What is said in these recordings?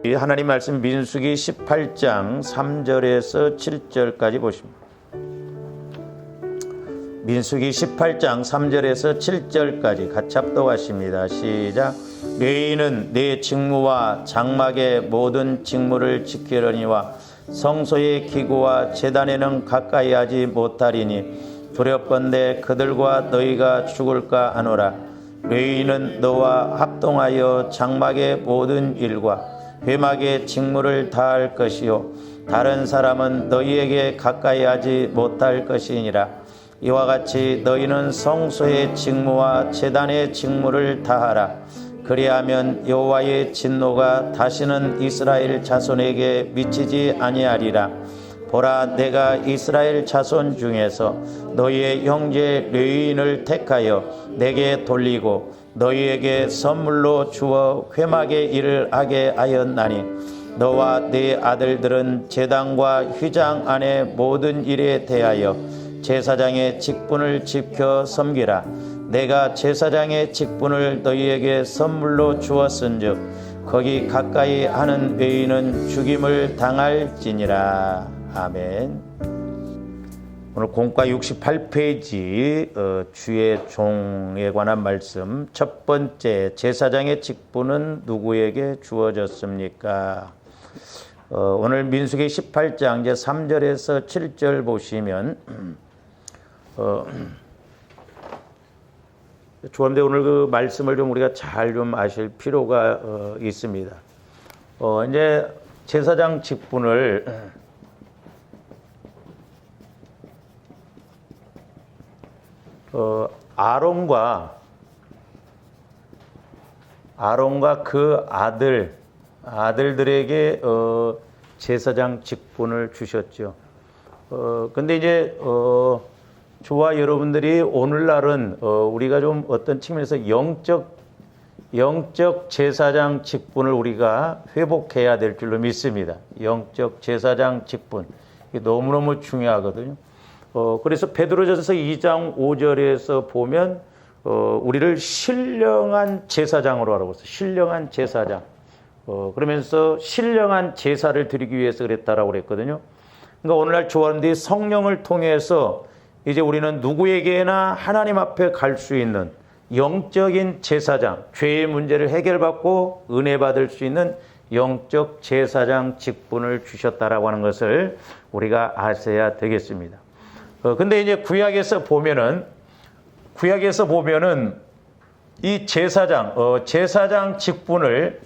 이 하나님 말씀 민수기 18장 3절에서 7절까지 보십니다. 민수기 18장 3절에서 7절까지 같이 합독하십니다. 시작. 레위인은 내 직무와 장막의 모든 직무를 지키려니와 성소의 기구와 제단에는 가까이 하지 못하리니 두렵건대 그들과 너희가 죽을까 하노라. 레위인은 너와 합동하여 장막의 모든 일과 회막의 직무를 다할 것이요 다른 사람은 너희에게 가까이 하지 못할 것이니라. 이와 같이 너희는 성소의 직무와 제단의 직무를 다하라. 그리하면 여호와의 진노가 다시는 이스라엘 자손에게 미치지 아니하리라. 보라, 내가 이스라엘 자손 중에서 너희의 형제 레위인을 택하여 내게 돌리고 너희에게 선물로 주어 회막의 일을 하게 하였나니 너와 네 아들들은 제단과 휘장 안의 모든 일에 대하여 제사장의 직분을 지켜 섬기라. 내가 제사장의 직분을 너희에게 선물로 주었은즉 거기 가까이 하는 외인은 죽임을 당할지니라. 아멘. 오늘 공과 68페이지 주의 종에 관한 말씀 첫 번째, 제사장의 직분은 누구에게 주어졌습니까? 오늘 민수기 18장 이제 3절에서 7절 보시면 좋은데 오늘 그 말씀을 좀 우리가 잘 좀 아실 필요가 있습니다. 이제 제사장 직분을 아론과 그 아들들에게 제사장 직분을 주셨죠. 근데 이제 저와 여러분들이 오늘날은 우리가 좀 어떤 측면에서 영적 제사장 직분을 우리가 회복해야 될 줄로 믿습니다. 영적 제사장 직분. 이게 너무너무 중요하거든요. 그래서 베드로전서 2장 5절에서 보면 우리를 신령한 제사장으로 알아보고 있어요. 신령한 제사장. 그러면서 신령한 제사를 드리기 위해서 그랬다라고 그랬거든요. 그러니까 오늘날 조화원들이 성령을 통해서 이제 우리는 누구에게나 하나님 앞에 갈 수 있는 영적인 제사장, 죄의 문제를 해결받고 은혜 받을 수 있는 영적 제사장 직분을 주셨다라고 하는 것을 우리가 아셔야 되겠습니다. 근데 이제 구약에서 보면은 이 제사장 직분을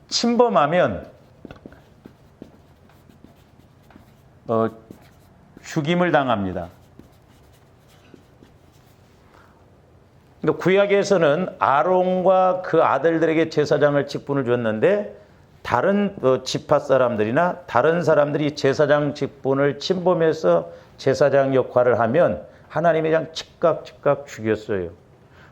침범하면 죽임을 당합니다. 그러니까 구약에서는 아론과 그 아들들에게 제사장을 직분을 줬는데 다른 지파 사람들이나 다른 사람들이 제사장 직분을 침범해서 제사장 역할을 하면 하나님이 그냥 즉각 죽였어요.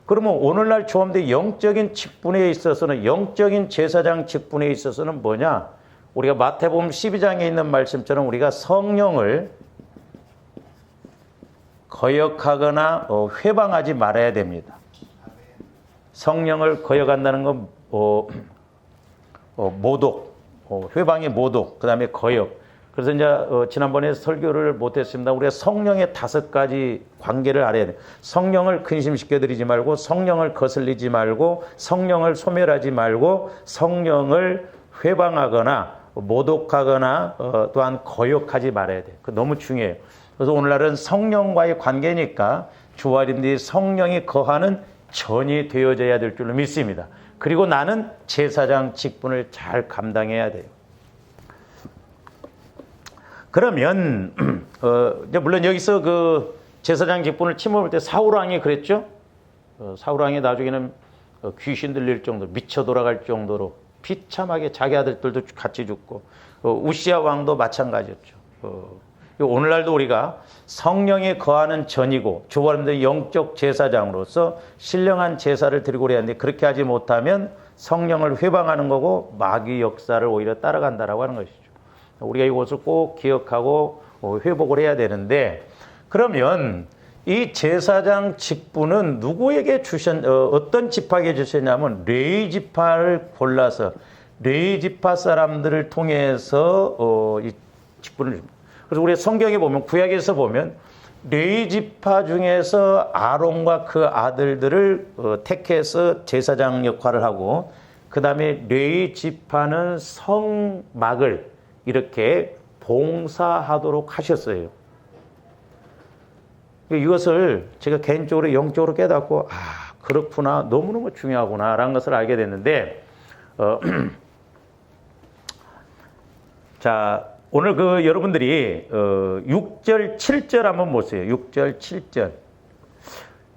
그러면 오늘날 조합대 영적인 직분에 있어서는, 영적인 제사장 직분에 있어서는 뭐냐? 우리가 마태복음 12장에 있는 말씀처럼 우리가 성령을 거역하거나 회방하지 말아야 됩니다. 성령을 거역한다는 건 모독, 회방의 모독, 그 다음에 거역. 그래서 이제 지난번에 설교를 못했습니다. 우리가 성령의 5가지 관계를 알아야 돼요. 성령을 근심시켜드리지 말고, 성령을 거슬리지 말고, 성령을 소멸하지 말고, 성령을 회방하거나 모독하거나 또한 거역하지 말아야 돼요. 그거 너무 중요해요. 그래서 오늘날은 성령과의 관계니까 주와림들이 성령이 거하는 전이 되어져야 될 줄로 믿습니다. 그리고 나는 제사장 직분을 잘 감당해야 돼요. 그러면 물론 여기서 그 제사장 직분을 침범할 때 사울왕이 그랬죠. 사울왕이 나중에는 귀신 들릴 정도로 미쳐 돌아갈 정도로 비참하게 자기 아들들도 같이 죽고, 우시아 왕도 마찬가지였죠. 오늘날도 우리가 성령에 거하는 전이고 조화님들 영적 제사장으로서 신령한 제사를 드리고 그래야 하는데, 그렇게 하지 못하면 성령을 회방하는 거고 마귀 역사를 오히려 따라간다라고 하는 것이죠. 우리가 이것을 꼭 기억하고 회복을 해야 되는데, 그러면 이 제사장 직분은 누구에게 어떤 지파에게 주셨냐면 레위 지파를 골라서 레위 지파 사람들을 통해서 이 직분을 줍니다. 그래서 우리 성경에 보면 구약에서 보면 레위 지파 중에서 아론과 그 아들들을 택해서 제사장 역할을 하고 그 다음에 레위 지파는 성막을 이렇게 봉사하도록 하셨어요. 이것을 제가 개인적으로 영적으로 깨닫고 그렇구나, 너무너무 중요하구나 라는 것을 알게 됐는데 자, 오늘 여러분들이 6절 7절 한번 보세요. 6절 7절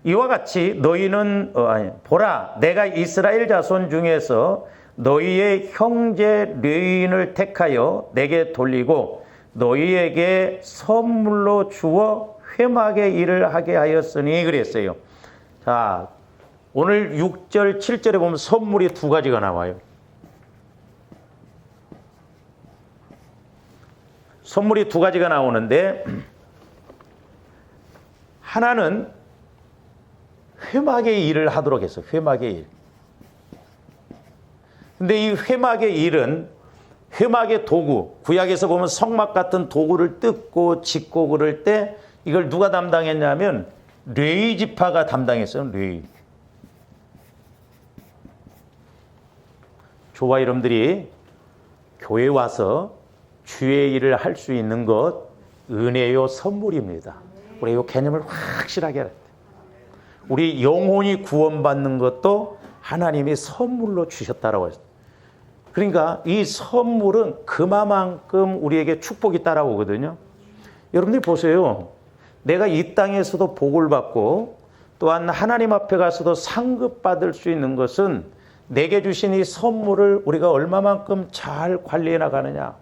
이와 같이 너희는 보라 내가 이스라엘 자손 중에서 너희의 형제 레위인을 택하여 내게 돌리고 너희에게 선물로 주어 회막의 일을 하게 하였으니 그랬어요. 자, 오늘 6절 7절에 보면 선물이 두 가지가 나와요. 선물이 두 가지가 나오는데 하나는 회막의 일을 하도록 했어요. 회막의 일. 근데 이 회막의 일은 회막의 도구, 구약에서 보면 성막 같은 도구를 뜯고 짓고 그럴 때 이걸 누가 담당했냐면 레위 지파가 담당했어요. 레위. 저와 여러분들이 교회 와서 주의 일을 할 수 있는 것 은혜요 선물입니다. 우리 이 개념을 확실하게 알아야 돼요. 우리 영혼이 구원받는 것도 하나님이 선물로 주셨다라고 했어요. 그러니까 이 선물은 그만큼 우리에게 축복이 따라오거든요. 여러분들 보세요. 내가 이 땅에서도 복을 받고 또한 하나님 앞에 가서도 상급받을 수 있는 것은 내게 주신 이 선물을 우리가 얼마만큼 잘 관리해 나가느냐.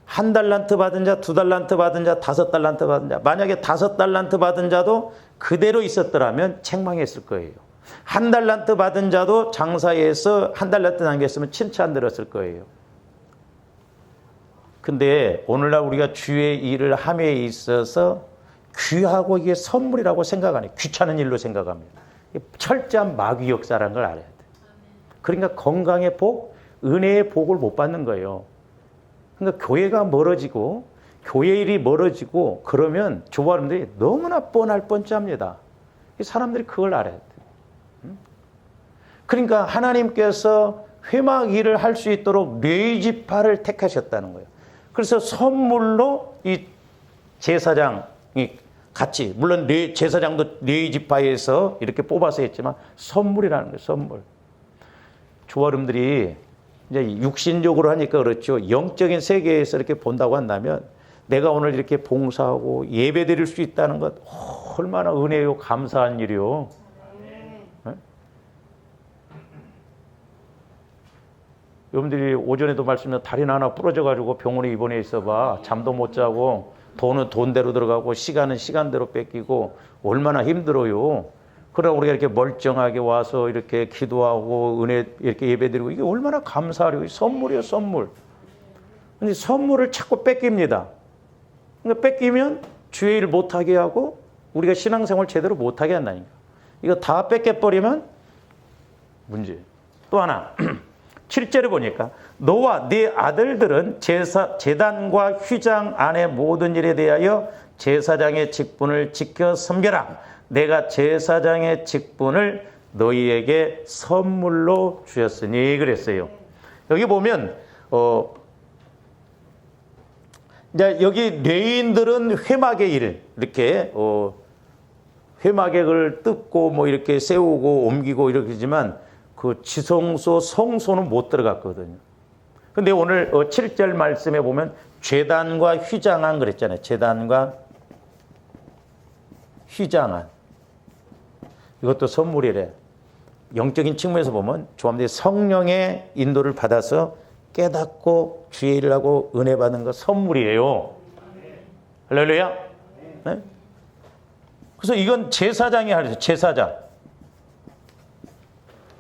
1달란트 받은 자, 2달란트 받은 자, 5달란트 받은 자. 만약에 5달란트 받은 자도 그대로 있었더라면 책망했을 거예요. 1달란트 받은 자도 장사해서 1달란트 남겼으면 칭찬 들었을 거예요. 근데 오늘날 우리가 주의 일을 함에 있어서 귀하고 이게 선물이라고 생각하니 귀찮은 일로 생각합니다. 철저한 마귀 역사라는 걸 알아야 돼요. 그러니까 건강의 복, 은혜의 복을 못 받는 거예요. 그러니까 교회가 멀어지고 교회 일이 멀어지고 그러면 조바람들이 너무나 뻔할 뻔짜입니다. 사람들이 그걸 알아야 돼요. 그러니까 하나님께서 회막 일을 할 수 있도록 레위 지파를 택하셨다는 거예요. 그래서 선물로 이 제사장이 같이, 물론 제사장도 레위 지파에서 이렇게 뽑아서 했지만 선물이라는 거예요. 선물. 조아름들이 이제 육신적으로 하니까 그렇죠. 영적인 세계에서 이렇게 본다고 한다면 내가 오늘 이렇게 봉사하고 예배 드릴 수 있다는 것 얼마나 은혜요, 감사한 일이요. 네? 여러분들이 오전에도 말씀드린 다리는 하나 부러져가지고 병원에 입원해 있어봐. 잠도 못 자고 돈은 돈대로 들어가고 시간은 시간대로 뺏기고 얼마나 힘들어요. 그러나 우리가 이렇게 멀쩡하게 와서 이렇게 기도하고 은혜 이렇게 예배드리고 이게 얼마나 감사하려고. 선물이에요, 선물. 근데 선물을 자꾸 뺏깁니다. 그러니까 뺏기면 주의 일 못하게 하고 우리가 신앙생활 제대로 못하게 한다니까. 이거 다 뺏겨버리면 문제. 또 하나 7절에 보니까 너와 네 아들들은 제단과 휘장 안의 모든 일에 대하여 제사장의 직분을 지켜 섬겨라. 내가 제사장의 직분을 너희에게 선물로 주셨으니 그랬어요. 여기 보면 이제 여기 레위인들은 회막의 일 이렇게 회막을 뜯고 뭐 이렇게 세우고 옮기고 이러지만 그 지성소 성소는 못 들어갔거든요. 근데 오늘 7절 말씀에 보면 제단과 휘장안 그랬잖아요. 제단과 휘장안. 이것도 선물이래. 영적인 측면에서 보면 조합들이 성령의 인도를 받아서 깨닫고 주의 일을 하고 은혜 받는 거 선물이에요. 할렐루야. 네? 그래서 이건 제사장이 하죠. 제사장.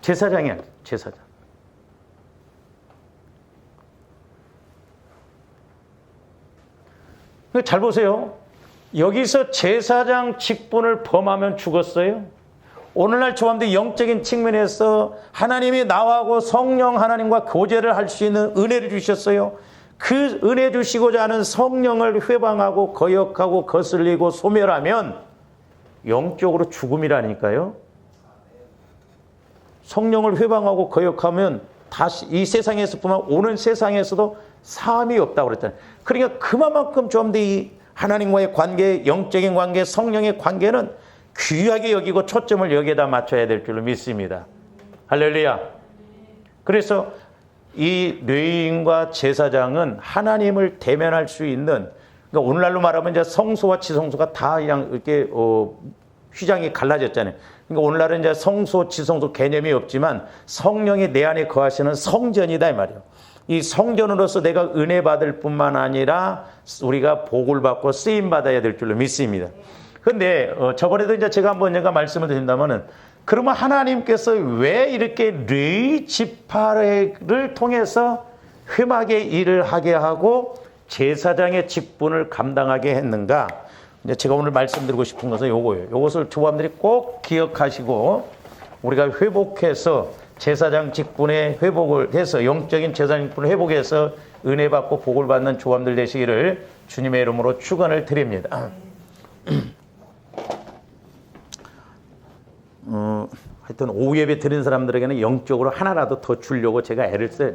제사장이 하죠. 제사장. 잘 보세요. 여기서 제사장 직분을 범하면 죽었어요. 오늘날 조합들 영적인 측면에서 하나님이 나하고 성령 하나님과 교제를 할 수 있는 은혜를 주셨어요. 그 은혜 주시고자 하는 성령을 회방하고 거역하고 거슬리고 소멸하면 영적으로 죽음이라니까요. 성령을 회방하고 거역하면 다시 이 세상에서뿐만 오는 세상에서도 사함이 없다고 그랬잖아요. 그러니까 그만큼 좀 더 이 하나님과의 관계, 영적인 관계, 성령의 관계는 귀하게 여기고 초점을 여기에다 맞춰야 될 줄로 믿습니다. 할렐루야. 그래서 이 레위인과 제사장은 하나님을 대면할 수 있는, 그러니까 오늘날로 말하면 이제 성소와 지성소가 다 그냥 이렇게 휘장이 갈라졌잖아요. 그러니까 오늘날은 이제 성소, 지성소 개념이 없지만 성령이 내 안에 거하시는 성전이다 이 말이에요. 이 성전으로서 내가 은혜 받을 뿐만 아니라 우리가 복을 받고 쓰임 받아야 될 줄로 믿습니다. 그런데 저번에도 이제 제가 한번 말씀을 드린다면은, 그러면 하나님께서 왜 이렇게 레위 지파를 통해서 회막의 일을 하게 하고 제사장의 직분을 감당하게 했는가? 이제 제가 오늘 말씀드리고 싶은 것은 요거예요. 요것을 조합들이 꼭 기억하시고 우리가 회복해서 제사장 직분의 회복을 해서 영적인 제사장 직분을 회복해서 은혜 받고 복을 받는 조합들 되시기를 주님의 이름으로 축원을 드립니다. 하여튼 오후 예배 드린 사람들에게는 영적으로 하나라도 더 주려고 제가 애를 써요.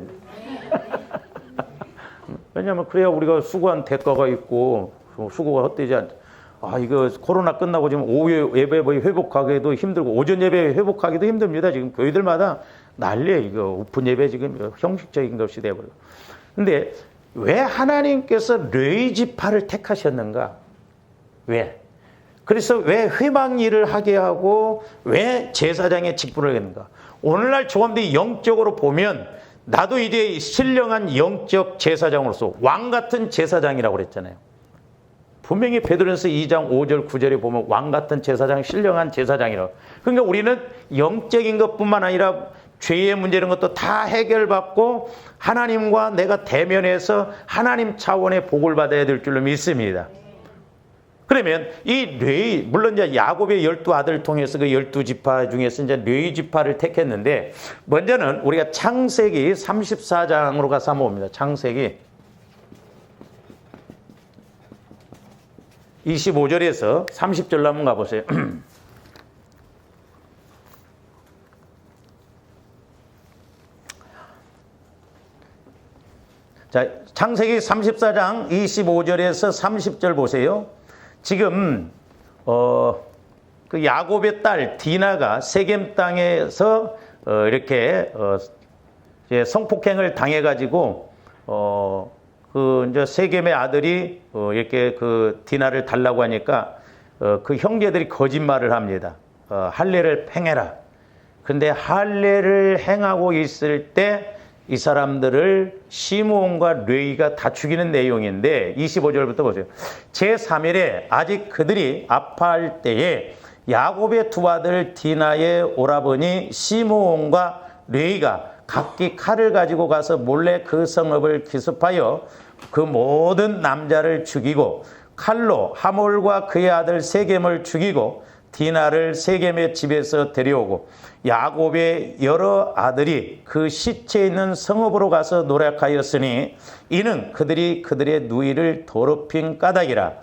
왜냐하면 그래야 우리가 수고한 대가가 있고 수고가 헛되지 않죠. 이거 코로나 끝나고 지금 오후 예배 회복하기도 힘들고 오전 예배 회복하기도 힘듭니다. 지금 교회들마다 난리예요. 이거 오픈 예배 지금 형식적인 것이 되어버리고. 근데 왜 하나님께서 레위 지파를 택하셨는가? 왜? 그래서 왜 회막 일을 하게 하고 왜 제사장의 직분을 했는가? 오늘날 조합들이 영적으로 보면 나도 이제 신령한 영적 제사장으로서 왕 같은 제사장이라고 그랬잖아요. 분명히 베드로전서 2장 5절 9절에 보면 왕 같은 제사장, 신령한 제사장이라고. 그러니까 우리는 영적인 것뿐만 아니라 죄의 문제 이런 것도 다 해결받고 하나님과 내가 대면해서 하나님 차원의 복을 받아야 될 줄로 믿습니다. 그러면 이 레위, 물론 이제 야곱의 12아들 통해서 그 12지파 중에서 이제 레위 지파를 택했는데, 먼저는 우리가 창세기 34장으로 가서 한번 봅니다. 창세기 25절에서 30절로 한번 가보세요. 자, 창세기 34장 25절에서 30절 보세요. 지금 그 야곱의 딸 디나가 세겜 땅에서 이렇게 이제 성폭행을 당해가지고 그 이제 세겜의 아들이 이렇게 그 디나를 달라고 하니까 그 형제들이 거짓말을 합니다. 할례를 행해라. 근데 할례를 행하고 있을 때 이 사람들을 시므온과 레위가 다 죽이는 내용인데 25절부터 보세요. 제3일에 아직 그들이 아파할 때에 야곱의 두 아들 디나의 오라버니 시므온과 레위가 각기 칼을 가지고 가서 몰래 그 성읍을 기습하여 그 모든 남자를 죽이고 칼로 하몰과 그의 아들 세겜을 죽이고 디나를 세겜의 집에서 데려오고 야곱의 여러 아들이 그 시체 있는 성읍으로 가서 노력하였으니 이는 그들이 그들의 누이를 더럽힌 까닭이라.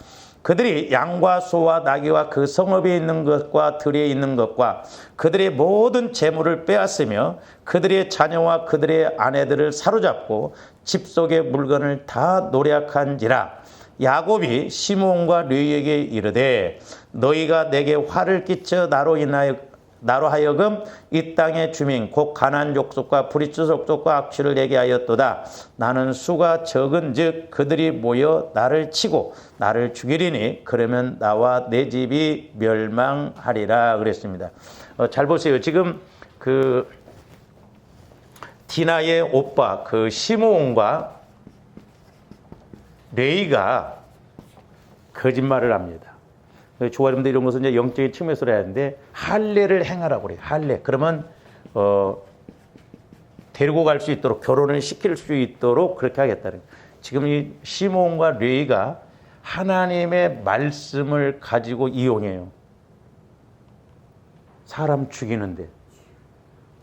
그들이 양과 소와 나귀와 그 성읍에 있는 것과 들에 있는 것과 그들의 모든 재물을 빼앗으며 그들의 자녀와 그들의 아내들을 사로잡고 집 속의 물건을 다 노력한지라. 야곱이 시므온과 레위에게 이르되 너희가 내게 화를 끼쳐 나로 하여금 이 땅의 주민 곧 가나안 족속과 브리스 족속과 악취를 내게 하였도다. 나는 수가 적은즉 그들이 모여 나를 치고 나를 죽이리니 그러면 나와 내 집이 멸망하리라 그랬습니다. 잘 보세요. 지금 그 디나의 오빠 그 시므온과 레위가 거짓말을 합니다. 조아님들 이런 것은 이제 영적인 측면에서 해야 하는데 할례를 행하라고 그래요. 할례. 그러면 데리고 갈 수 있도록 결혼을 시킬 수 있도록 그렇게 하겠다는 거예요. 지금 이 시므온과 레위가 하나님의 말씀을 가지고 이용해요. 사람 죽이는데.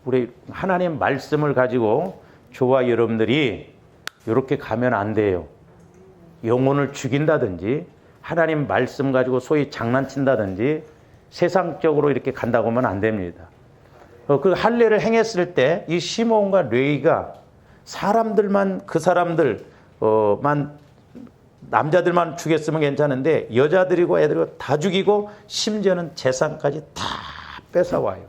우리 하나님 말씀을 가지고 저와 여러분들이 이렇게 가면 안 돼요. 영혼을 죽인다든지 하나님 말씀 가지고 소위 장난친다든지 세상적으로 이렇게 간다고 하면 안 됩니다. 그 할례를 행했을 때 이 시몬과 레위가 사람들만 그 사람들만 남자들만 죽였으면 괜찮은데 여자들이고 애들이고 다 죽이고 심지어는 재산까지 다 뺏어와요.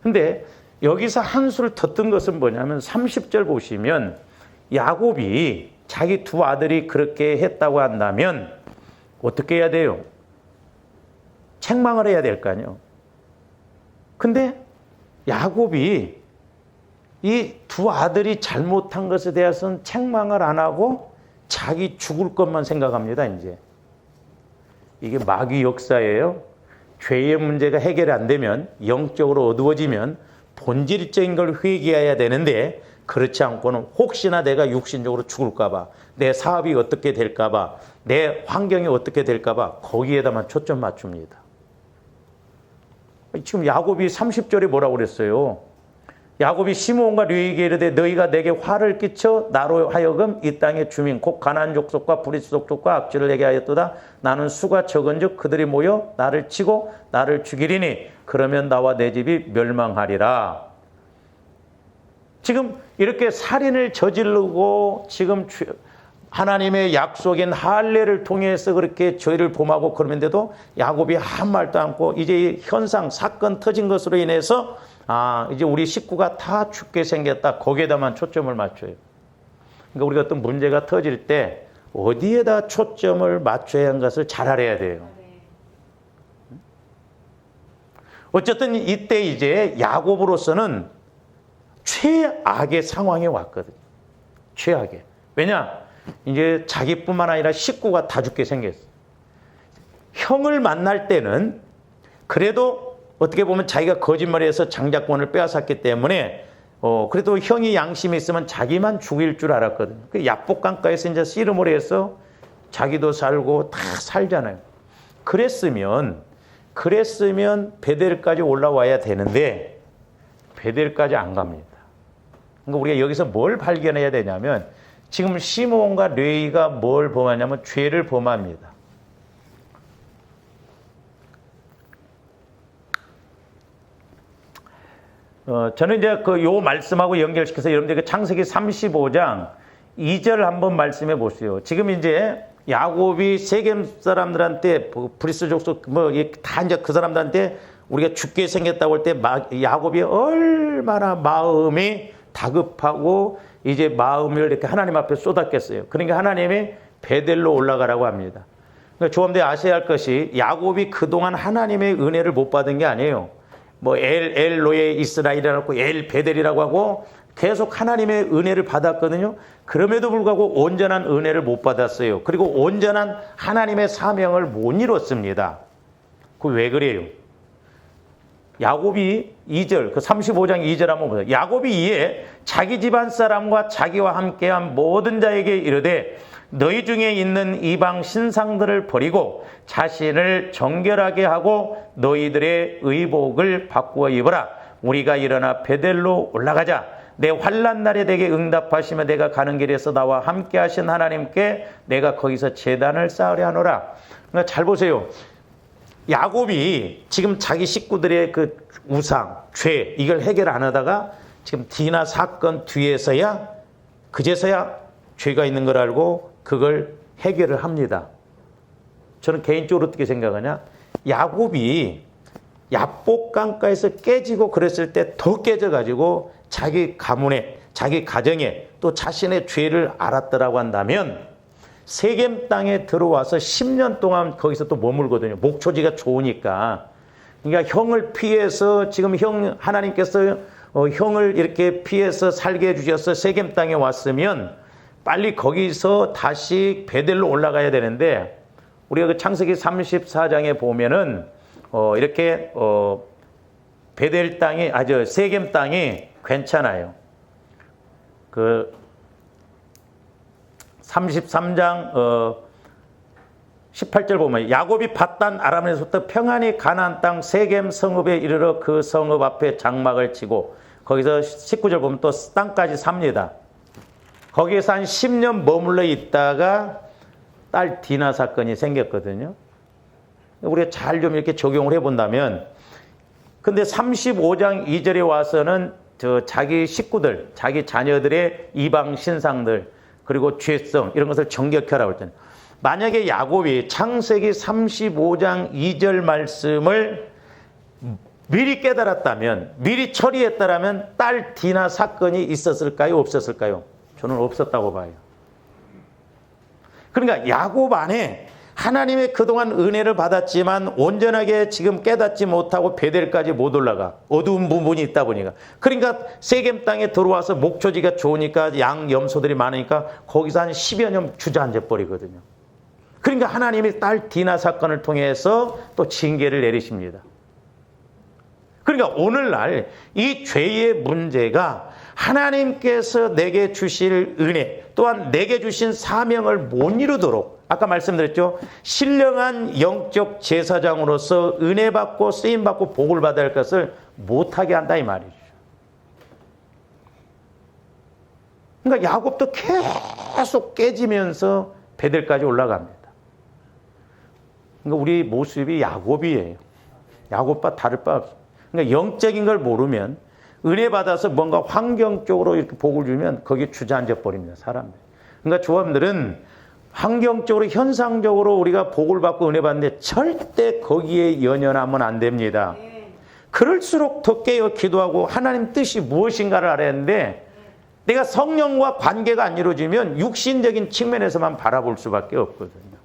근데 여기서 한 수를 더 뜬 것은 뭐냐면 30절 보시면 야곱이 자기 두 아들이 그렇게 했다고 한다면 어떻게 해야 돼요? 책망을 해야 될 거 아니에요. 근데 야곱이 이 두 아들이 잘못한 것에 대해서는 책망을 안 하고 자기 죽을 것만 생각합니다. 이제 이게 마귀 역사예요. 죄의 문제가 해결이 안 되면 영적으로 어두워지면 본질적인 걸 회개해야 되는데 그렇지 않고는 혹시나 내가 육신적으로 죽을까 봐, 내 사업이 어떻게 될까 봐, 내 환경이 어떻게 될까 봐 거기에다만 초점 맞춥니다. 지금 야곱이 30절에 뭐라고 그랬어요? 야곱이 시므온과 레위에게 이르되 너희가 내게 화를 끼쳐 나로 하여금 이 땅의 주민 곧 가나안 족속과 브리스 족속과 악취를 내게 하였도다. 나는 수가 적은즉 그들이 모여 나를 치고 나를 죽이리니 그러면 나와 내 집이 멸망하리라. 지금 이렇게 살인을 저지르고 지금 하나님의 약속인 할례를 통해서 그렇게 저희를 범하고 그러는데도 야곱이 한 말도 않고 이제 현상 사건 터진 것으로 인해서 이제 우리 식구가 다 죽게 생겼다. 거기에다만 초점을 맞춰요. 그러니까 우리가 어떤 문제가 터질 때 어디에다 초점을 맞춰야 하는 것을 잘 알아야 돼요. 어쨌든 이때 이제 야곱으로서는 최악의 상황에 왔거든요. 최악의. 왜냐? 이제 자기뿐만 아니라 식구가 다 죽게 생겼어. 형을 만날 때는 그래도 어떻게 보면 자기가 거짓말해서 장자권을 빼앗았기 때문에 그래도 형이 양심이 있으면 자기만 죽일 줄 알았거든요. 그 야복강가에서 이제 씨름을 해서 자기도 살고 다 살잖아요. 그랬으면 베델까지 올라와야 되는데 베델까지 안 갑니다. 그러니까 우리가 여기서 뭘 발견해야 되냐면 지금 시므온과 레위가 뭘 범하냐면 죄를 범합니다. 저는 이제 요 말씀하고 연결시켜서 여러분들 창세기 35장 2절 한번 말씀해 보세요. 지금 이제 야곱이 세겜 사람들한테 브리스 족속 다 이제 그 사람들한테 우리가 죽게 생겼다고 할 때 야곱이 얼마나 마음이 다급하고 이제 마음을 이렇게 하나님 앞에 쏟았겠어요. 그러니까 하나님이 베델로 올라가라고 합니다. 그러니까 조금더 아셔야 할 것이 야곱이 그동안 하나님의 은혜를 못 받은 게 아니에요. 뭐 엘로에 이스라엘이라고 엘 베델이라고 하고 계속 하나님의 은혜를 받았거든요. 그럼에도 불구하고 온전한 은혜를 못 받았어요. 그리고 온전한 하나님의 사명을 못 이뤘습니다. 그 왜 그래요? 야곱이 2절, 그 35장 2절 한번 보세요. 야곱이 이에 자기 집안 사람과 자기와 함께한 모든 자에게 이르되 너희 중에 있는 이방 신상들을 버리고 자신을 정결하게 하고 너희들의 의복을 바꾸어 입어라. 우리가 일어나 베델로 올라가자. 내 환난 날에 내게 응답하시며 내가 가는 길에서 나와 함께 하신 하나님께 내가 거기서 제단을 쌓으려 하노라. 그러니까 잘 보세요. 야곱이 지금 자기 식구들의 그 우상, 죄 이걸 해결 안 하다가 지금 디나 사건 뒤에서야 그제서야 죄가 있는 걸 알고 그걸 해결을 합니다. 저는 개인적으로 어떻게 생각하냐? 야곱이 야복강가에서 깨지고 그랬을 때 더 깨져가지고 자기 가문에, 자기 가정에 또 자신의 죄를 알았더라고 한다면 세겜 땅에 들어와서 10년 동안 거기서 또 머물거든요. 목초지가 좋으니까. 그러니까 형을 피해서 지금 하나님께서 형을 이렇게 피해서 살게 해주셔서 세겜 땅에 왔으면 빨리 거기서 다시 베델로 올라가야 되는데 우리가 그 창세기 34장에 보면은 이렇게 베델 땅이 세겜 땅이 괜찮아요. 그 33장 18절 보면 야곱이 밧단 아람에서부터 평안히 가나안 땅 세겜 성읍에 이르러 그 성읍 앞에 장막을 치고 거기서 19절 보면 또 땅까지 삽니다. 거기에서 한 10년 머물러 있다가 딸 디나 사건이 생겼거든요. 우리가 잘 좀 이렇게 적용을 해본다면, 근데 35장 2절에 와서는 자기 식구들, 자기 자녀들의 이방 신상들, 그리고 죄성, 이런 것을 정결케하라고 했잖아요. 만약에 야곱이 창세기 35장 2절 말씀을 미리 깨달았다면, 미리 처리했다면 딸 디나 사건이 있었을까요? 없었을까요? 저는 없었다고 봐요. 그러니까 야곱 안에 하나님의 그동안 은혜를 받았지만 온전하게 지금 깨닫지 못하고 베델까지 못 올라가. 어두운 부분이 있다 보니까. 그러니까 세겜 땅에 들어와서 목초지가 좋으니까 양 염소들이 많으니까 거기서 한 10여 년 주저앉아 버리거든요. 그러니까 하나님이 딸 디나 사건을 통해서 또 징계를 내리십니다. 그러니까 오늘날 이 죄의 문제가 하나님께서 내게 주실 은혜, 또한 내게 주신 사명을 못 이루도록, 아까 말씀드렸죠, 신령한 영적 제사장으로서 은혜 받고 쓰임 받고 복을 받아야 할 것을 못하게 한다 이 말이죠. 그러니까 야곱도 계속 깨지면서 베델까지 올라갑니다. 그러니까 우리 모습이 야곱이에요. 야곱과 다를 바 없어요. 그러니까 영적인 걸 모르면, 은혜 받아서 뭔가 환경적으로 이렇게 복을 주면 거기에 주저앉아 버립니다, 사람들. 그러니까 조합들은 환경적으로, 현상적으로 우리가 복을 받고 은혜 받는데 절대 거기에 연연하면 안 됩니다. 그럴수록 더 깨어 기도하고 하나님 뜻이 무엇인가를 알아야 하는데, 내가 성령과 관계가 안 이루어지면 육신적인 측면에서만 바라볼 수밖에 없거든요.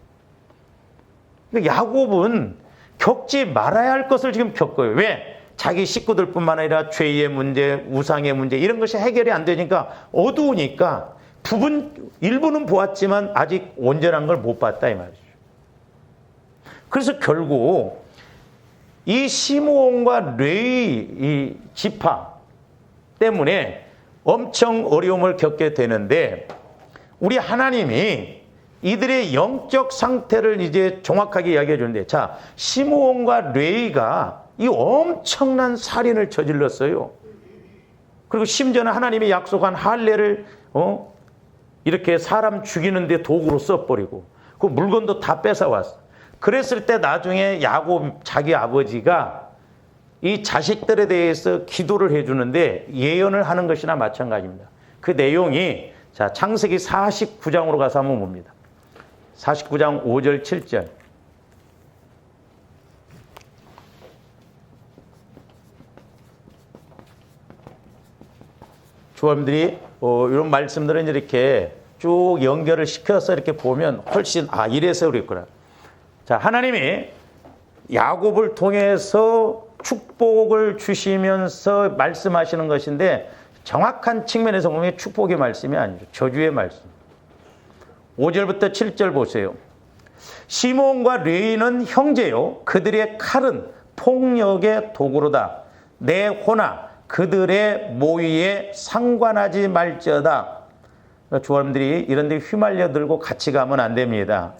그러니까 야곱은 겪지 말아야 할 것을 지금 겪어요. 왜? 자기 식구들뿐만 아니라 죄의 문제, 우상의 문제, 이런 것이 해결이 안 되니까, 어두우니까 일부는 보았지만 아직 온전한 걸 못 봤다 이 말이죠. 그래서 결국 이 시므온과 레위 이 지파 때문에 엄청 어려움을 겪게 되는데, 우리 하나님이 이들의 영적 상태를 이제 정확하게 이야기해 주는데, 자, 시므온과 레위가 이 엄청난 살인을 저질렀어요. 그리고 심지어는 하나님이 약속한 할례를 이렇게 사람 죽이는데 도구로 써버리고 그 물건도 다 뺏어왔어. 그랬을 때 나중에 야곱 자기 아버지가 이 자식들에 대해서 기도를 해주는데 예언을 하는 것이나 마찬가지입니다. 그 내용이, 자, 창세기 49장으로 가서 한번 봅니다. 49장 5절 7절. 조합들이 이런 말씀들은 이렇게 쭉 연결을 시켜서 이렇게 보면 훨씬, 이래서 그랬구나. 자, 하나님이 야곱을 통해서 축복을 주시면서 말씀하시는 것인데, 정확한 측면에서 보면 축복의 말씀이 아니죠. 저주의 말씀. 5절부터 7절 보세요. 시몬과 레위는 형제요, 그들의 칼은 폭력의 도구로다. 내 호나 그들의 모의에 상관하지 말지어다. 그러니까 조합들이 이런 데 휘말려 들고 같이 가면 안 됩니다.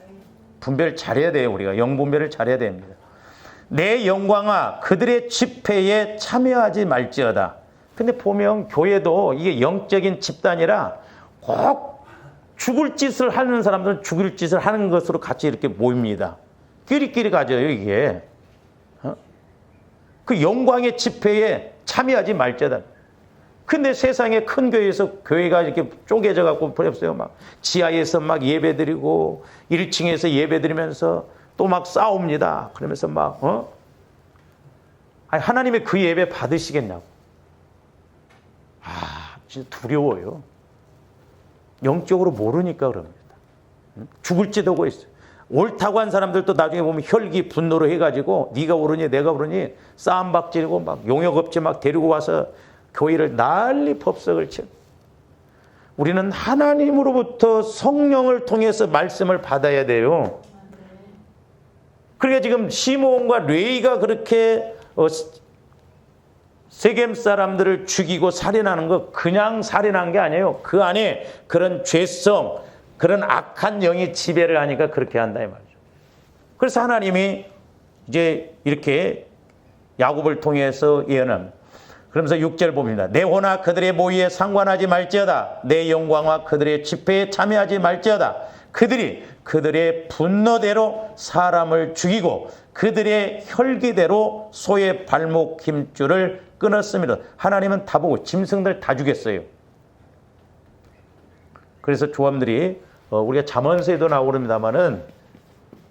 분별 잘해야 돼요. 우리가 영분별을 잘해야 됩니다. 내 영광아 그들의 집회에 참여하지 말지어다. 근데 보면 교회도 이게 영적인 집단이라 꼭 죽을 짓을 하는 사람들은 죽을 짓을 하는 것으로 같이 이렇게 모입니다. 끼리끼리 가져요, 이게. 그 영광의 집회에 참여하지 말자다. 근데 세상에 큰 교회에서 교회가 이렇게 쪼개져 갖고 버렸어요. 막 지하에서 막 예배드리고 1층에서 예배드리면서 또 막 싸웁니다. 그러면서 막 아니, 하나님의 그 예배 받으시겠냐고. 진짜 두려워요. 영적으로 모르니까 그럽니다. 죽을지도 하고 있어요. 옳다고 한 사람들도 나중에 보면 혈기 분노로 해가지고 네가 옳으니 내가 옳으니 싸움박지고 막 용역업체 막 데리고 와서 교회를 난리 법석을 쳐. 우리는 하나님으로부터 성령을 통해서 말씀을 받아야 돼요. 그러니까 지금 시므온과 레위가 그렇게 세겜 사람들을 죽이고 살인하는 거 그냥 살인한 게 아니에요. 그 안에 그런 죄성, 그런 악한 영이 지배를 하니까 그렇게 한다 이 말이죠. 그래서 하나님이 이제 이렇게 야곱을 통해서 예언합니다. 그러면서 6절 봅니다. 내 호나 그들의 모의에 상관하지 말지어다. 내 영광과 그들의 집회에 참여하지 말지어다. 그들이 그들의 분노대로 사람을 죽이고 그들의 혈기대로 소의 발목 힘줄을 끊었습니다. 하나님은 다 보고 짐승들 다 죽였어요. 그래서 조함들이 우리가 잠언서에도 나오랍니다마는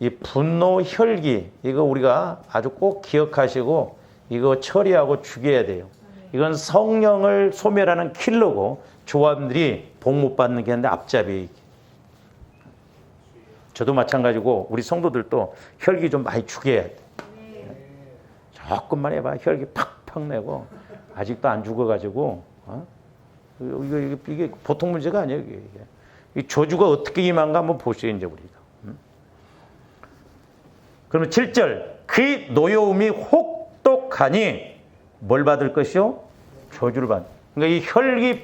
이 분노 혈기 이거 우리가 아주 꼭 기억하시고 이거 처리하고 죽여야 돼요. 이건 성령을 소멸하는 킬러고 조함들이 복 못 받는 게 있는데 앞잡이. 저도 마찬가지고 우리 성도들도 혈기 좀 많이 죽여야 돼. 조금만 해봐 혈기 팍팍 내고 아직도 안 죽어가지고 이게 보통 문제가 아니에요. 이게. 이 저주가 어떻게 임한가 한번 보시죠 이제 우리가. 그러면 7절 그 노여움이 혹독하니 뭘 받을 것이요? 저주를 받는. 그러니까 이 혈기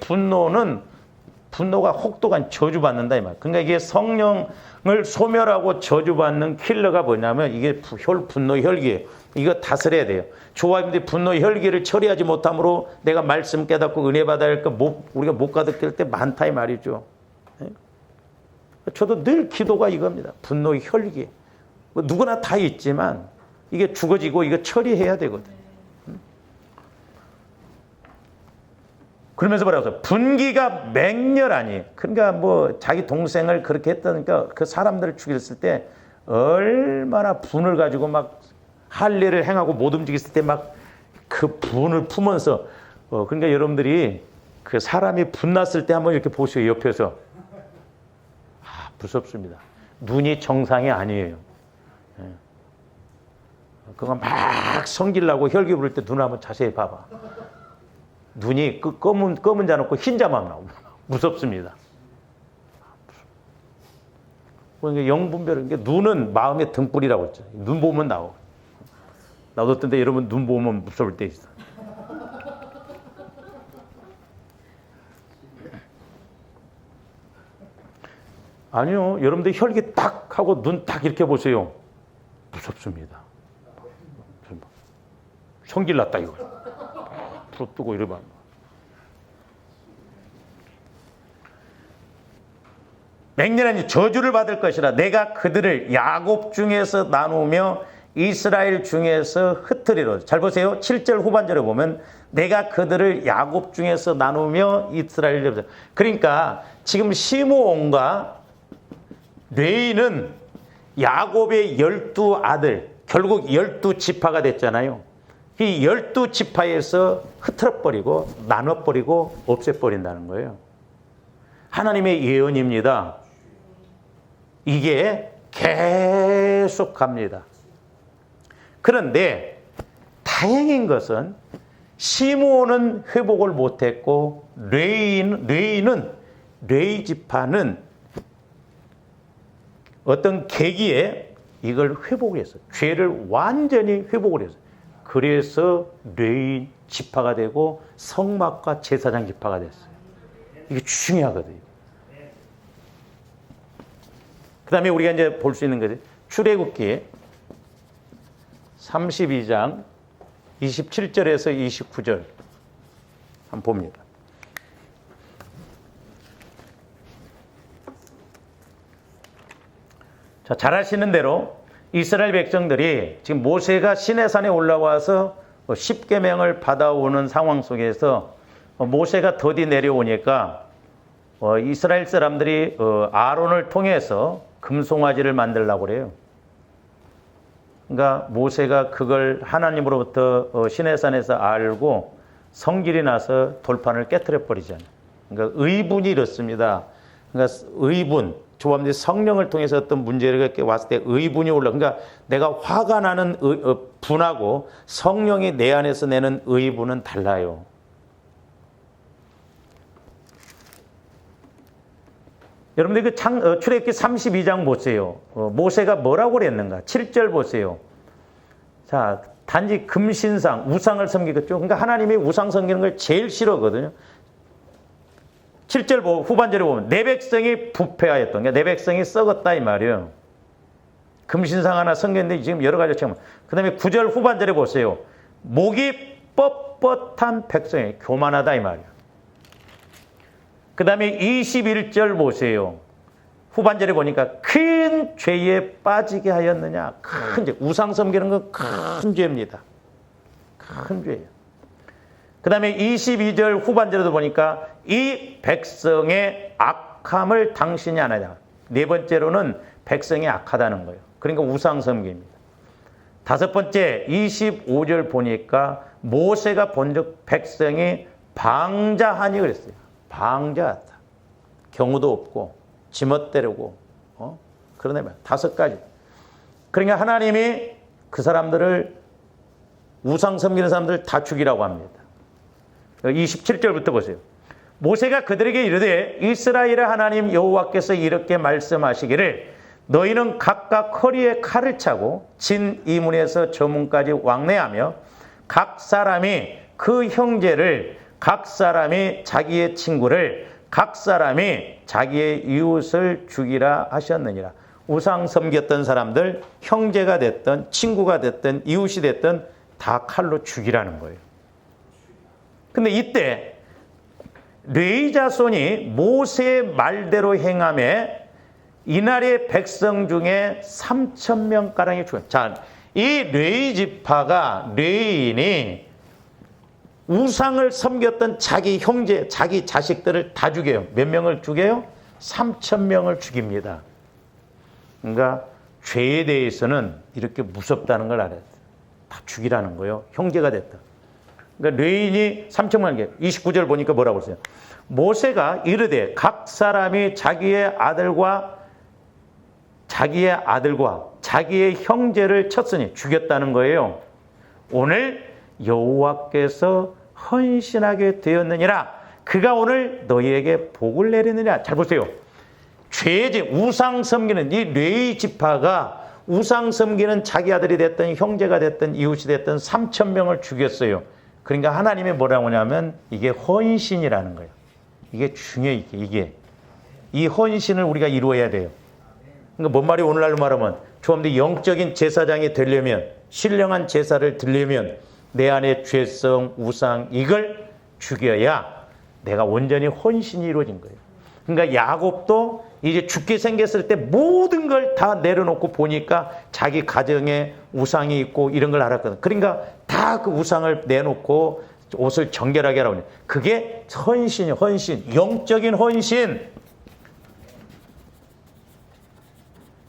분노가 혹독한 저주받는다 이 말. 그러니까 이게 성령을 소멸하고 저주받는 킬러가 뭐냐면 이게 분노 혈기예요. 이거 다스려야 돼요. 조합인데 분노 혈기를 처리하지 못함으로 내가 말씀 깨닫고 은혜 받아야 할까 우리가 못 가득할 때 많다 이 말이죠. 저도 늘 기도가 이겁니다. 분노 혈기. 누구나 다 있지만 이게 죽어지고 이거 처리해야 되거든. 그러면서 뭐라고 해서 분기가 맹렬하니 그러니까 뭐 자기 동생을 그렇게 했다니까 그 사람들을 죽였을 때 얼마나 분을 가지고 막 할 일을 행하고 못 움직였을 때 막 그 분을 품으면서 그러니까 여러분들이 그 사람이 분났을 때 한번 이렇게 보세요. 옆에서 무섭습니다. 눈이 정상이 아니에요. 그거 막 성질나고 혈기 부를 때 눈 한번 자세히 봐봐. 눈이 검은 자 놓고 흰 자만 나옵니다. 무섭습니다. 그러니까 영분별은 눈은 마음의 등불이라고 했죠. 눈 보면 나오고. 나도 어떤 때 여러분 눈 보면 무서울 때 있어. 아니요. 여러분들 혈기 딱 하고 눈 딱 이렇게 보세요. 무섭습니다. 성질 났다 이거. 부럽뜨고 이러면. 맹렬한 저주를 받을 것이라 내가 그들을 야곱 중에서 나누며 이스라엘 중에서 흩으리로. 잘 보세요. 7절 후반절에 보면 내가 그들을 야곱 중에서 나누며 이스라엘 중에서. 그러니까 지금 시므온과 레위는 야곱의 12아들 결국 12지파가 됐잖아요. 이 12지파에서 흐트러버리고 나눠버리고 없애버린다는 거예요. 하나님의 예언입니다. 이게 계속 갑니다. 그런데 다행인 것은 시므온은 회복을 못했고 레위 지파는 어떤 계기에 이걸 회복을 했어요. 죄를 완전히 회복을 했어요. 그래서 레위 지파가 되고 성막과 제사장 지파가 됐어요. 이게 중요하거든요. 그 다음에 우리가 이제 볼 수 있는 것이 출애굽기 32장 27절에서 29절 한번 봅니다. 자, 잘 아시는 대로 이스라엘 백성들이 지금 모세가 시내산에 올라와서 10계명을 받아오는 상황 속에서 모세가 더디 내려오니까 이스라엘 사람들이 아론을 통해서 금송아지를 만들려고 그래요. 그러니까 모세가 그걸 하나님으로부터 시내산에서 알고 성질이 나서 돌판을 깨트려 버리잖아요. 그러니까 의분이 이렇습니다. 그러니까 의분, 조합들이 성령을 통해서 어떤 문제가 왔을 때 의분이 올라. 그러니까 내가 화가 나는 분하고 성령이 내 안에서 내는 의분은 달라요. 여러분들 그 출애굽기 32장 보세요. 모세가 뭐라고 그랬는가? 7절 보세요. 자, 단지 금신상, 우상을 섬기겠죠. 그러니까 하나님이 우상 섬기는 걸 제일 싫어하거든요. 7절 후반절에 보면 내 백성이 부패하였던, 그러니까 내 백성이 썩었다 이 말이에요. 금신상 하나 섬겼는데 지금 여러 가지 지금. 그 다음에 9절 후반절에 보세요. 목이 뻣뻣한 백성이 교만하다 이 말이에요. 그 다음에 21절 보세요. 후반절에 보니까 큰 죄에 빠지게 하였느냐. 큰 죄. 우상 섬기는 건 큰 죄입니다. 큰 죄예요. 그 다음에 22절 후반절에도 보니까 이 백성의 악함을 당신이 안 하냐. 네 번째로는 백성이 악하다는 거예요. 그러니까 우상 섬기입니다. 다섯 번째 25절 보니까 모세가 본즉 백성이 방자하니 그랬어요. 방자하다. 경우도 없고 지멋대로고 그러네 말. 다섯 가지. 그러니까 하나님이 그 사람들을 우상 섬기는 사람들 다 죽이라고 합니다. 27절부터 보세요. 모세가 그들에게 이르되 이스라엘의 하나님 여호와께서 이렇게 말씀하시기를 너희는 각각 허리에 칼을 차고 진 이문에서 저 문까지 왕래하며 각 사람이 그 형제를 각 사람이 자기의 친구를 각 사람이 자기의 이웃을 죽이라 하셨느니라. 우상 섬겼던 사람들 형제가 됐든 친구가 됐든 이웃이 됐든 다 칼로 죽이라는 거예요. 근데 이때 레위 자손이 모세의 말대로 행함에 이날의 백성 중에 3,000명가량이 죽었어요. 자, 이 레위 지파가 레위인이 우상을 섬겼던 자기 형제, 자기 자식들을 다 죽여요. 몇 명을 죽여요? 3,000명을 죽입니다. 그러니까 죄에 대해서는 이렇게 무섭다는 걸 알아야 돼요. 다 죽이라는 거예요. 형제가 됐다. 그러니까 레위인이 3,000만 개. 29절 보니까 뭐라고 했어요? 모세가 이르되 각 사람이 자기의 아들과 자기의 형제를 쳤으니 죽였다는 거예요. 오늘 여호와께서 헌신하게 되었느니라. 그가 오늘 너희에게 복을 내리느니라. 잘 보세요. 죄지 우상 섬기는 이 레위 지파가 우상 섬기는 자기 아들이 됐든 형제가 됐든 이웃이 됐든 3,000명을 죽였어요. 그러니까 하나님이 뭐라고 하냐면 이게 헌신이라는 거예요. 이게 중요해. 이게 이 헌신을 우리가 이루어야 돼요. 그러니까 뭔 말이 오늘날로 말하면 좀 더 영적인 제사장이 되려면 신령한 제사를 드리려면 내 안에 죄성, 우상 이걸 죽여야 내가 온전히 헌신이 이루어진 거예요. 그러니까 야곱도 이제 죽게 생겼을 때 모든 걸 다 내려놓고 보니까 자기 가정에 우상이 있고 이런 걸 알았거든. 그러니까 다 그 우상을 내놓고 옷을 정결하게 하라고. 그게 헌신이에요. 헌신. 영적인 헌신.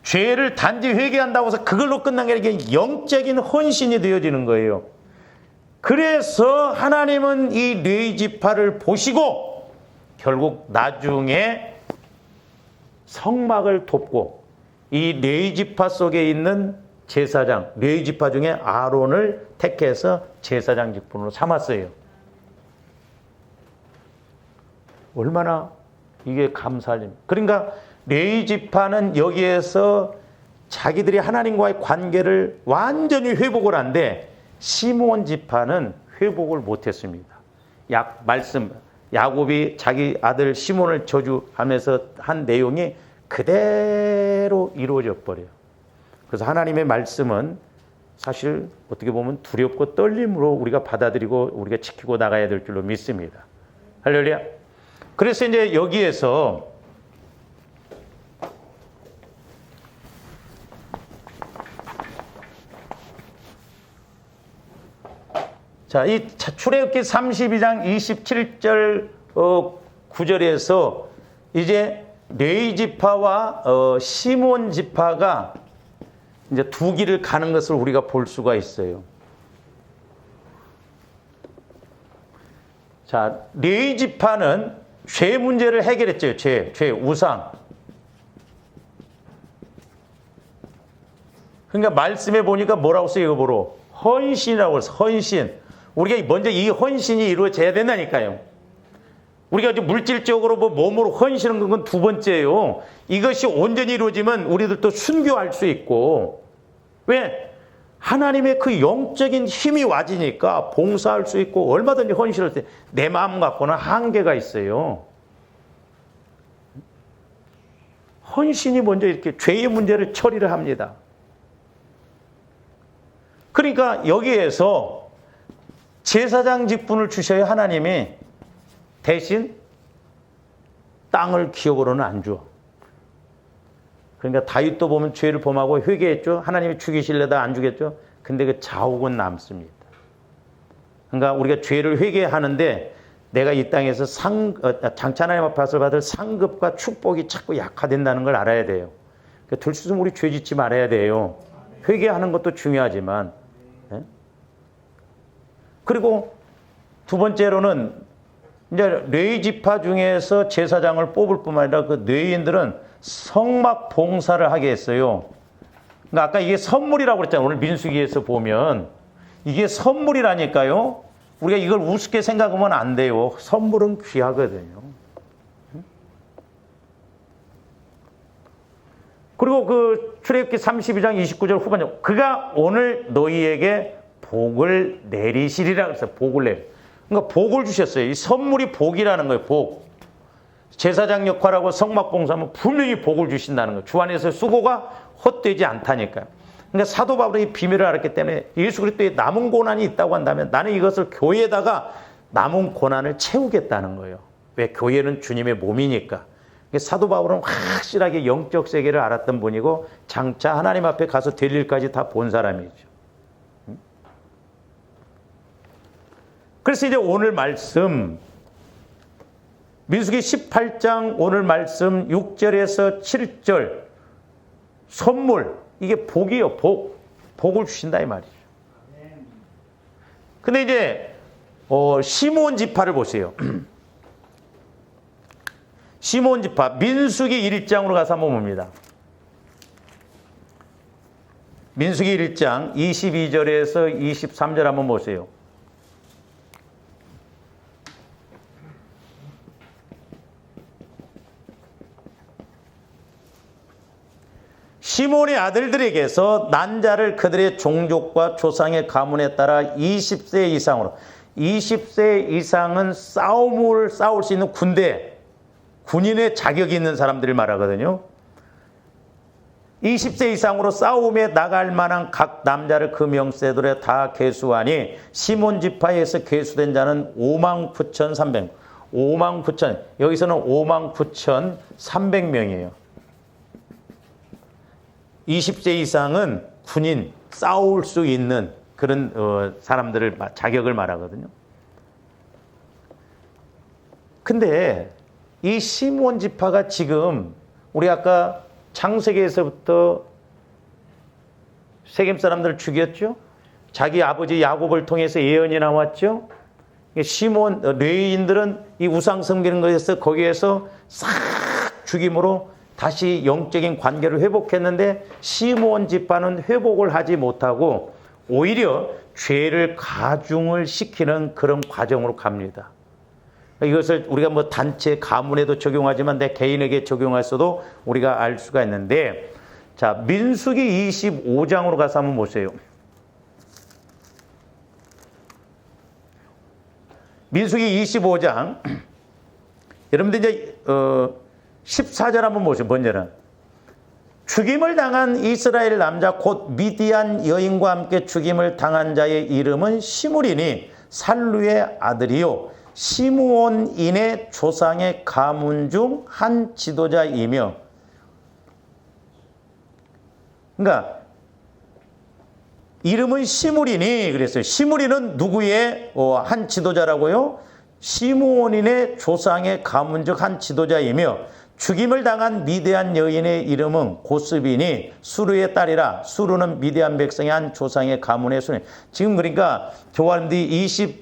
죄를 단지 회개한다고 해서 그걸로 끝난 게 아니라 이게 영적인 헌신이 되어지는 거예요. 그래서 하나님은 이 레위 지파를 보시고 결국 나중에 성막을 돕고 이 레위 지파 속에 있는 제사장, 레위 지파 중에 아론을 택해서 제사장 직분으로 삼았어요. 얼마나 이게 감사할 일. 그러니까 레위 지파는 여기에서 자기들이 하나님과의 관계를 완전히 회복을 한데 시므온 지파는 회복을 못했습니다. 야곱이 자기 아들 시몬을 저주하면서 한 내용이 그대로 이루어져 버려요. 그래서 하나님의 말씀은 사실 어떻게 보면 두렵고 떨림으로 우리가 받아들이고 우리가 지키고 나가야 될 줄로 믿습니다. 할렐루야. 그래서 이제 여기에서 자, 이 출애굽기 32장 27절 9절에서 이제 레위 지파와 시몬 지파가 이제 두 길을 가는 것을 우리가 볼 수가 있어요. 자, 레위 지파는 죄 문제를 해결했죠. 죄, 우상. 그러니까 말씀에 보니까 뭐라고 써요, 이거 보러? 헌신이라고 해서 헌신. 우리가 먼저 이 헌신이 이루어져야 된다니까요. 우리가 물질적으로 몸으로 헌신하는 건 두 번째예요. 이것이 온전히 이루어지면 우리들도 순교할 수 있고. 왜? 하나님의 그 영적인 힘이 와지니까 봉사할 수 있고 얼마든지 헌신할 때 내 마음 갖고는 한계가 있어요. 헌신이 먼저 이렇게 죄의 문제를 처리를 합니다. 그러니까 여기에서 제사장 직분을 주셔야 하나님이 대신 땅을 기업으로는 안 줘. 그러니까 다윗도 보면 죄를 범하고 회개했죠. 하나님이 죽이실래다 안 주겠죠. 근데 그 자욱은 남습니다. 그러니까 우리가 죄를 회개하는데 내가 이 땅에서 장차 하나님 앞에서 받을 상급과 축복이 자꾸 약화된다는 걸 알아야 돼요. 그러니까 들쑤면 우리 죄 짓지 말아야 돼요. 회개하는 것도 중요하지만. 네? 그리고 두 번째로는 이제 레위 지파 중에서 제사장을 뽑을 뿐만 아니라 그 레위인들은 성막 봉사를 하게 했어요. 그러니까 아까 이게 선물이라고 그랬잖아요. 오늘 민수기에서 보면 이게 선물이라니까요. 우리가 이걸 우습게 생각하면 안 돼요. 선물은 귀하거든요. 그리고 그 출애굽기 32장 29절 후반절 그가 오늘 너희에게 복을 내리시리라 그랬어요. 복을 내리. 그러니까 복을 주셨어요. 이 선물이 복이라는 거예요. 복. 제사장 역할하고 성막봉사하면 분명히 복을 주신다는 거예요. 주 안에서 수고가 헛되지 않다니까요. 그러니까 사도 바울이 이 비밀을 알았기 때문에 예수 그리스도의 남은 고난이 있다고 한다면 나는 이것을 교회에다가 남은 고난을 채우겠다는 거예요. 왜? 교회는 주님의 몸이니까. 사도 바울은 확실하게 영적 세계를 알았던 분이고 장차 하나님 앞에 가서 될 일까지 다 본 사람이죠. 그래서 이제 오늘 말씀 민수기 18장 오늘 말씀 6절에서 7절 선물 이게 복이요. 복을 주신다 이 말이죠. 근데 이제 시므온 지파를 보세요. 시므온 지파 민수기 1장으로 가서 한번 봅니다. 민수기 1장 22절에서 23절 한번 보세요. 시므온의 아들들에게서 난 자를 그들의 종족과 조상의 가문에 따라 20세 이상으로 20세 이상은 싸움을 싸울 수 있는 군인의 자격이 있는 사람들을 말하거든요. 20세 이상으로 싸움에 나갈 만한 각 남자를 그 명세들에 다 계수하니 시몬 지파에서 계수된 자는 59,300명. 59,000 여기서는 59,300명이에요. 20세 이상은 군인, 싸울 수 있는 그런 사람들을 자격을 말하거든요. 근데 이 시므온 지파가 지금 우리 아까 창세기에서부터 세겜 사람들을 죽였죠. 자기 아버지 야곱을 통해서 예언이 나왔죠. 시므온 레위인들은 이 우상 섬기는 것에서 거기에서 싹 죽임으로 다시 영적인 관계를 회복했는데 시므온 지파는 회복을 하지 못하고 오히려 죄를 가중을 시키는 그런 과정으로 갑니다. 이것을 우리가 뭐 단체 가문에도 적용하지만 내 개인에게 적용할 수도 우리가 알 수가 있는데 자 민수기 25장으로 가서 한번 보세요. 민수기 25장 여러분들 이제 14절 한번 보세요. 먼저는 죽임을 당한 이스라엘 남자 곧 미디안 여인과 함께 죽임을 당한 자의 이름은 시므리니 살루의 아들이요 시므온인의 조상의 가문 중 한 지도자이며 그러니까 이름은 시므리니 그랬어요. 시므리는 누구의 한 지도자라고요? 시므온인의 조상의 가문 중 한 지도자이며 죽임을 당한 미디안 여인의 이름은 고스비니 수르의 딸이라 수르는 미디안 백성의 한 조상의 가문의 손에 지금 그러니까 교환디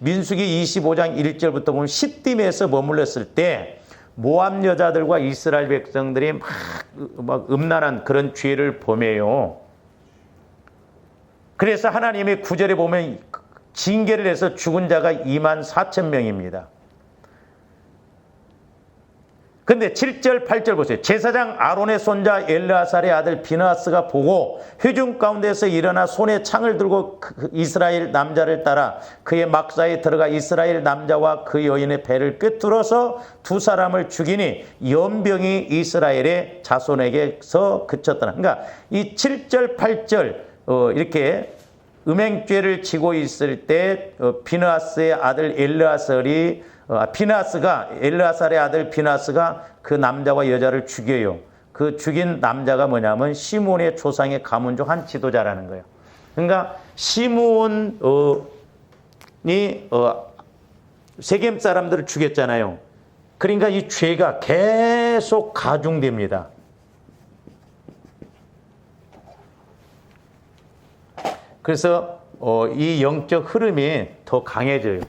민수기 25장 1절부터 보면 시딤에서 머물렀을 때 모압 여자들과 이스라엘 백성들이 막 음란한 그런 죄를 범해요. 그래서 하나님의 9절에 보면 징계를 해서 죽은 자가 24,000명입니다. 근데 7절, 8절 보세요. 제사장 아론의 손자 엘르아살의 아들 비느하스가 보고 회중 가운데서 일어나 손에 창을 들고 이스라엘 남자를 따라 그의 막사에 들어가 이스라엘 남자와 그 여인의 배를 꿰뚫어서 두 사람을 죽이니 연병이 이스라엘의 자손에게서 그쳤더라. 그러니까 이 7절, 8절 이렇게 음행죄를 지고 있을 때 비느하스의 아들 엘르아살이 엘르아살의 아들 비느하스가 그 남자와 여자를 죽여요. 그 죽인 남자가 뭐냐면 시므온의 조상의 가문 중 한 지도자라는 거예요. 그러니까 시므온이 세겜 사람들을 죽였잖아요. 그러니까 이 죄가 계속 가중됩니다. 그래서 이 영적 흐름이 더 강해져요.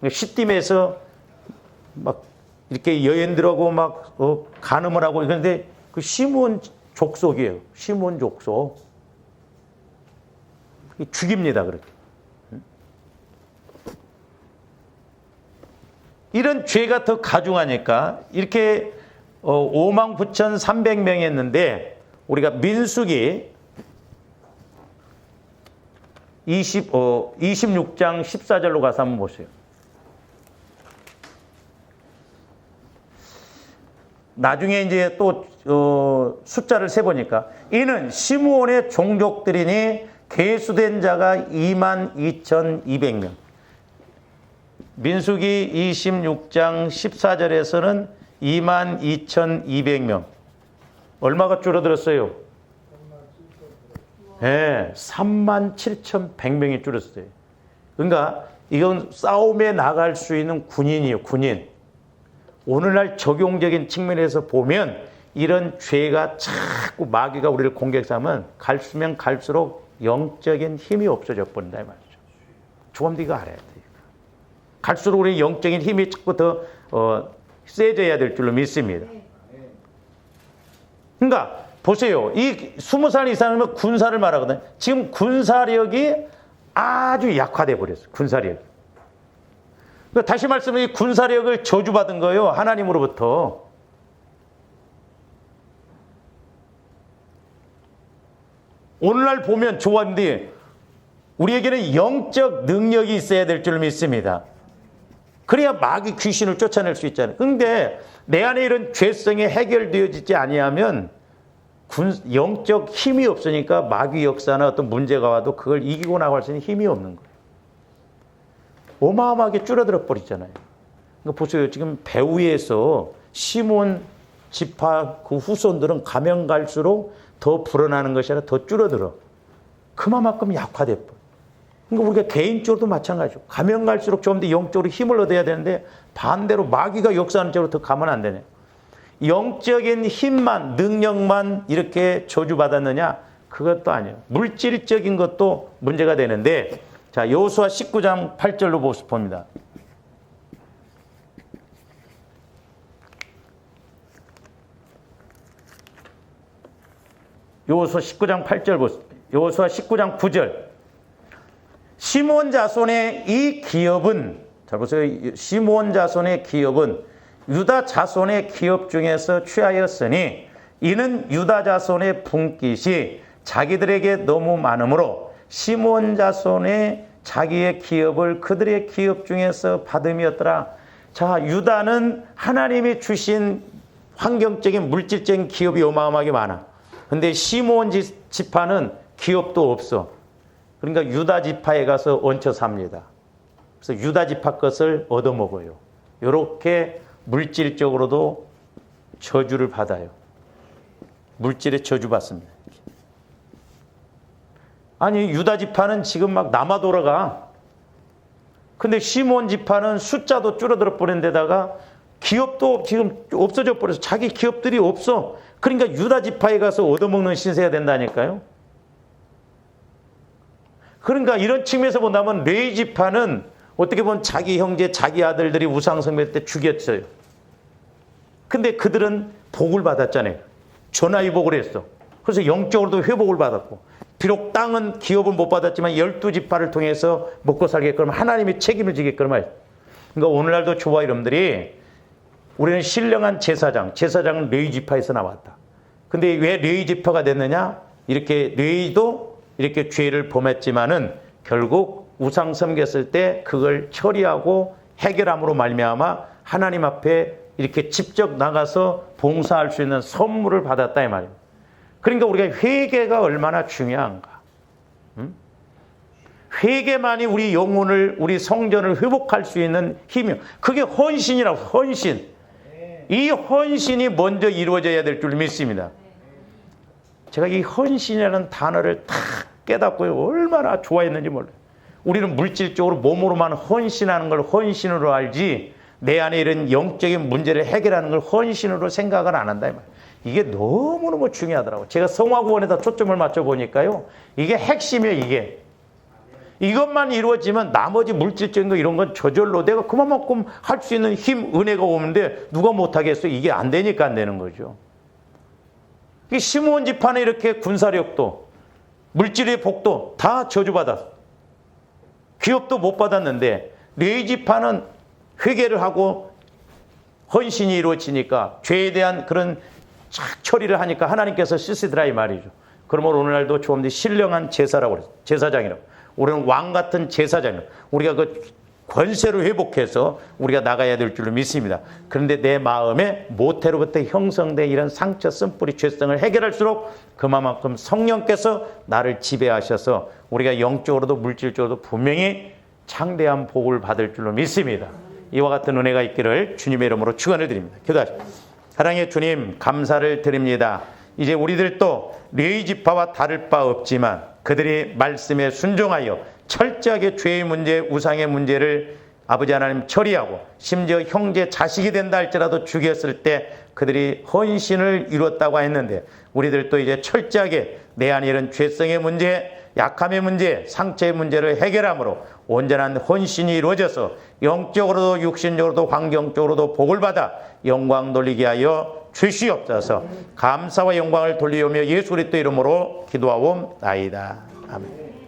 시딤에서 막 이렇게 여인들하고 막 간음을 하고 그런데 그 시므온 족속이에요. 시므온 족속. 죽입니다, 그렇게. 이런 죄가 더 가중하니까 이렇게 59,300명이 했는데 우리가 민수기 26장 14절로 가서 한번 보세요. 나중에 이제 또 숫자를 세보니까 이는 시므온의 종족들이니 계수된 자가 22,200명. 민수기 26장 14절에서는 22,200명. 얼마가 줄어들었어요? 네, 37,100명이 줄었어요. 그러니까 이건 싸움에 나갈 수 있는 군인이에요, 군인. 오늘날 적용적인 측면에서 보면 이런 죄가 자꾸 마귀가 우리를 공격하면 갈수면 갈수록 영적인 힘이 없어져 버린다 이 말이죠. 조금 더 이거 알아야 돼요. 갈수록 우리 영적인 힘이 자꾸 더 세져야 될 줄로 믿습니다. 그러니까 보세요. 이 20살 이상이면 군사를 말하거든요. 지금 군사력이 아주 약화돼 버렸어요. 군사력이. 그러니까 다시 말씀드리면 이 군사력을 저주받은 거예요. 하나님으로부터. 오늘날 보면 좋았는데 우리에게는 영적 능력이 있어야 될 줄 믿습니다. 그래야 마귀 귀신을 쫓아낼 수 있잖아요. 그런데 내 안에 이런 죄성이 해결되어지지 아니하면 영적 힘이 없으니까 마귀 역사나 어떤 문제가 와도 그걸 이기고 나갈 수 있는 힘이 없는 거예요. 어마어마하게 줄어들어 버리잖아요. 그러니까 보세요. 지금 배후에서 시몬 지파 그 후손들은 가면 갈수록 더 불어나는 것이 아니라 더 줄어들어. 그만큼 약화돼 버려. 그러니까 우리가 개인적으로도 마찬가지죠. 가면 갈수록 좀 더 영적으로 힘을 얻어야 되는데 반대로 마귀가 역사하는 쪽으로 더 가면 안 되네. 영적인 힘만, 능력만 이렇게 저주받았느냐? 그것도 아니에요. 물질적인 것도 문제가 되는데, 자, 여호수아 19장 8절로 봅니다. 여호수아 19장 8절 보세요. 여호수아 19장 9절. 시므온 자손의 이 기업은, 잘 보세요. 시므온 자손의 기업은 유다 자손의 기업 중에서 취하였으니 이는 유다 자손의 분깃이 자기들에게 너무 많으므로 시므온 자손의 자기의 기업을 그들의 기업 중에서 받음이었더라. 자, 유다는 하나님이 주신 환경적인 물질적인 기업이 어마어마하게 많아. 근데 시므온 지파는 기업도 없어. 그러니까 유다 지파에 가서 얹혀 삽니다. 그래서 유다 지파 것을 얻어먹어요. 이렇게 물질적으로도 저주를 받아요. 물질에 저주받습니다. 아니, 유다 지파는 지금 막 남아 돌아가. 근데 시므온 지파는 숫자도 줄어들어 버린 데다가 기업도 지금 없어져 버려서 자기 기업들이 없어. 그러니까 유다 지파에 가서 얻어먹는 신세가 된다니까요. 그러니까 이런 측면에서 본다면 레위 지파는 어떻게 보면 자기 형제, 자기 아들들이 우상숭배 때 죽였어요. 근데 그들은 복을 받았잖아요. 전화위복을 했어. 그래서 영적으로도 회복을 받았고, 비록 땅은 기업을 못 받았지만 12지파를 통해서 먹고 살게끔 하나님이 책임을 지게끔 하죠. 그러니까 오늘날도 주와 여러분들이 우리는 신령한 제사장은 레위 지파에서 나왔다. 근데 왜 레위 지파가 됐느냐? 이렇게 레위도 이렇게 죄를 범했지만은 결국 우상 섬겼을 때 그걸 처리하고 해결함으로 말미암아 하나님 앞에 이렇게 직접 나가서 봉사할 수 있는 선물을 받았다 이 말이에요. 그러니까 우리가 회개가 얼마나 중요한가. 회개만이 우리 영혼을, 우리 성전을 회복할 수 있는 힘이요. 그게 헌신이라고, 헌신. 이 헌신이 먼저 이루어져야 될 줄 믿습니다. 제가 이 헌신이라는 단어를 딱 깨닫고 얼마나 좋아했는지 몰라요. 우리는 물질적으로 몸으로만 헌신하는 걸 헌신으로 알지 내 안에 이런 영적인 문제를 해결하는 걸 헌신으로 생각을 안 한다 이 말이에요. 이게 너무너무 중요하더라고요. 제가 성화구원에다 초점을 맞춰보니까요. 이게 핵심이에요. 이게. 이것만 이루어지면 나머지 물질적인 거 이런 건 저절로 내가 그만큼 할 수 있는 힘, 은혜가 오는데 누가 못하겠어? 이게 안 되니까 안 되는 거죠. 시므온 지파는 이렇게 군사력도 물질의 복도 다 저주받았어. 기업도 못 받았는데 레위 지파는 회개를 하고 헌신이 이루어지니까 죄에 대한 그런 착 처리를 하니까 하나님께서 쓰시더라 이 말이죠. 그러면 오늘날도 조금 더 신령한 제사라고 그랬어요. 제사장이라고. 우리는 왕 같은 제사장이라고. 우리가 그 권세로 회복해서 우리가 나가야 될 줄로 믿습니다. 그런데 내 마음에 모태로부터 형성된 이런 상처, 쓴뿌리, 죄성을 해결할수록 그만큼 성령께서 나를 지배하셔서 우리가 영적으로도 물질적으로도 분명히 창대한 복을 받을 줄로 믿습니다. 이와 같은 은혜가 있기를 주님의 이름으로 축원을 드립니다. 기도하십시오. 사랑의 주님, 감사를 드립니다. 이제 우리들도 레위 지파와 다를 바 없지만 그들이 말씀에 순종하여 철저하게 죄의 문제, 우상의 문제를 아버지 하나님 처리하고 심지어 형제 자식이 된다 할지라도 죽였을 때 그들이 헌신을 이뤘다고 했는데 우리들도 이제 철저하게 내 안에 이런 죄성의 문제, 약함의 문제, 상처의 문제를 해결함으로 온전한 헌신이 이루어져서 영적으로도 육신적으로도 환경적으로도 복을 받아 영광 돌리게 하여 주시옵소서. 감사와 영광을 돌리오며 예수 그리스도 이름으로 기도하옵나이다. 아멘.